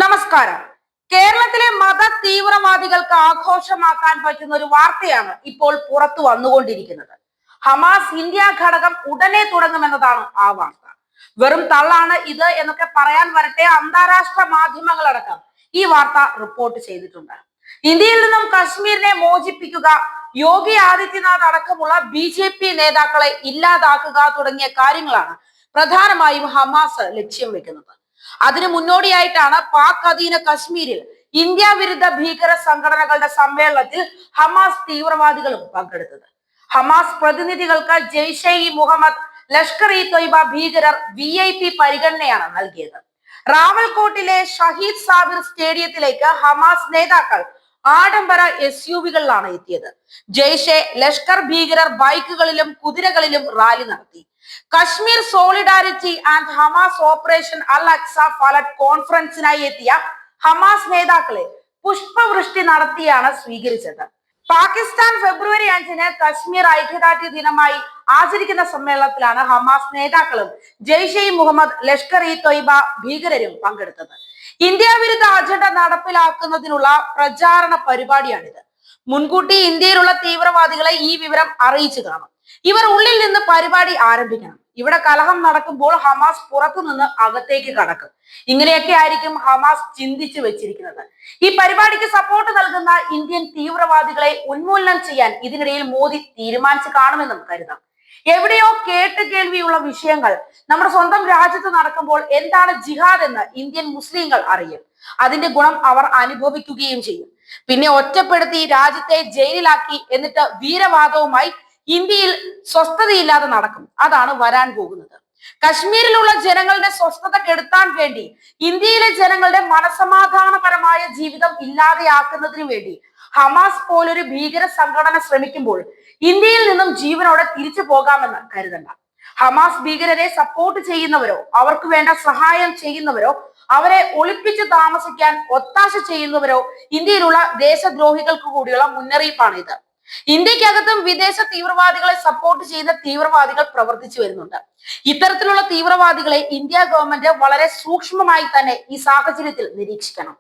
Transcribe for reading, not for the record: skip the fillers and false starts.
നമസ്കാരം. കേരളത്തിലെ മത തീവ്രവാദികൾക്ക് ആഘോഷമാക്കാൻ പറ്റുന്ന ഒരു വാർത്തയാണ് ഇപ്പോൾ പുറത്തു വന്നുകൊണ്ടിരിക്കുന്നത്. ഹമാസ് ഇന്ത്യ ഘടകം ഉടനെ തുടങ്ങുമെന്നതാണ് ആ വാർത്ത. വെറും തള്ളാണ് ഇത് എന്നൊക്കെ പറയാൻ വരട്ടെ, അന്താരാഷ്ട്ര മാധ്യമങ്ങളടക്കം ഈ വാർത്ത റിപ്പോർട്ട് ചെയ്തിട്ടുണ്ട്. ഇന്ത്യയിൽ നിന്നും കശ്മീരിനെ മോചിപ്പിക്കുക, യോഗി ആദിത്യനാഥ് അടക്കമുള്ള BJP നേതാക്കളെ ഇല്ലാതാക്കുക തുടങ്ങിയ കാര്യങ്ങളാണ് പ്രധാനമായും ഹമാസ് ലക്ഷ്യം വെക്കുന്നത്. അതിനു മുന്നോടിയായിട്ടാണ് പാക് അധീന കശ്മീരിൽ ഇന്ത്യ വിരുദ്ധ ഭീകര സംഘടനകളുടെ സമ്മേളനത്തിൽ ഹമാസ് തീവ്രവാദികളും പങ്കെടുത്തത്. ഹമാസ് പ്രതിനിധികൾക്ക് ജെയ്ഷെ ഇ മുഹമ്മദ്, ലഷ്കർ ഇ തൊയ്ബ ഭീകരർ VIP പരിഗണനയാണ് നൽകിയത്. റാവൽകോട്ടിലെ ഷഹീദ് സാബിർ സ്റ്റേഡിയത്തിലേക്ക് ഹമാസ് നേതാക്കൾ ആഡംബര SUV-കളിലാണ് എത്തിയത്. ജെയ്ഷെ, ലഷ്കർ ഭീകരർ ബൈക്കുകളിലും കുതിരകളിലും റാലി നടത്തി. Kashmir solidarity and Hamas operation Al Aqsa Flood കോൺഫറൻസിനായി എത്തിയ ഹമാസ് നേതാക്കളെ പുഷ്പവൃഷ്ടി നടത്തിയാണ് സ്വീകരിച്ചത്. പാകിസ്ഥാൻ ഫെബ്രുവരി 5-ന് കശ്മീർ ഐക്യദാർഢ്യ ദിനമായി ആചരിക്കുന്ന സമ്മേളനത്തിലാണ് ഹമാസ് നേതാക്കളും ജെയ്ഷെ ഇ മുഹമ്മദ്, ലഷ്കർ ഇ തൊയ്ബ ഭീകരരും പങ്കെടുത്തത്. ഇന്ത്യ വിരുദ്ധ അജണ്ട നടപ്പിലാക്കുന്നതിനുള്ള പ്രചാരണ പരിപാടിയാണിത്. മുൻകൂട്ടി ഇന്ത്യയിലുള്ള തീവ്രവാദികളെ ഈ വിവരം അറിയിച്ചു കാണും. ഇവർ ഉള്ളിൽ നിന്ന് പരിപാടി ആരംഭിക്കണം. ഇവിടെ കലഹം നടക്കുമ്പോൾ ഹമാസ് പുറത്തു നിന്ന് അകത്തേക്ക് കടക്കും. ഇങ്ങനെയൊക്കെ ആയിരിക്കും ഹമാസ് ചിന്തിച്ചു വെച്ചിരിക്കുന്നത്. ഈ പരിപാടിക്ക് സപ്പോർട്ട് നൽകുന്ന ഇന്ത്യൻ തീവ്രവാദികളെ ഉന്മൂലനം ചെയ്യാൻ ഇതിനിടയിൽ മോദി തീരുമാനിച്ചു കാണുമെന്നും കരുതാം. എവിടെയോ കേട്ട് കേൾവിയുള്ള വിഷയങ്ങൾ നമ്മുടെ സ്വന്തം രാജ്യത്ത് നടക്കുമ്പോൾ എന്താണ് ജിഹാദ് എന്ന് ഇന്ത്യൻ മുസ്ലിങ്ങൾ അറിയും. അതിന്റെ ഗുണം അവർ അനുഭവിക്കുകയും ചെയ്യും. പിന്നെ ഒറ്റപ്പെടുത്തി രാജ്യത്തെ ജയിലിലാക്കി എന്നിട്ട് വീരവാദവുമായി ഇന്ത്യയിൽ സ്വസ്ഥതയില്ലാതെ നടക്കും. അതാണ് വരാൻ പോകുന്നത്. കശ്മീരിലുള്ള ജനങ്ങളുടെ സ്വസ്ഥത കെടുത്താൻ വേണ്ടി, ഇന്ത്യയിലെ ജനങ്ങളുടെ മനസമാധാനപരമായ ജീവിതം ഇല്ലാതെയാക്കുന്നതിന് വേണ്ടി ഹമാസ് പോലൊരു ഭീകര സംഘടന ശ്രമിക്കുമ്പോൾ ഇന്ത്യയിൽ നിന്നും ജീവനോടെ തിരിച്ചു പോകാമെന്ന് കരുതണ്ട. ഹമാസ് ഭീകരരെ സപ്പോർട്ട് ചെയ്യുന്നവരോ അവർക്ക് വേണ്ട സഹായം ചെയ്യുന്നവരോ അവരെ ഒളിപ്പിച്ച് താമസിക്കാൻ ഒത്താശ ചെയ്യുന്നവരോ ഇന്ത്യയിലുള്ള ദേശദ്രോഹികൾക്ക് കൂടിയുള്ള മുന്നറിയിപ്പാണ് ഇത്. ഇന്ത്യക്കകത്തും വിദേശ തീവ്രവാദികളെ സപ്പോർട്ട് ചെയ്യുന്ന തീവ്രവാദികൾ പ്രവർത്തിച്ചു വരുന്നുണ്ട്. ഇത്തരത്തിലുള്ള തീവ്രവാദികളെ ഇന്ത്യ ഗവൺമെന്റ് വളരെ സൂക്ഷ്മമായി തന്നെ ഈ സാഹചര്യത്തിൽ നിരീക്ഷിക്കണം.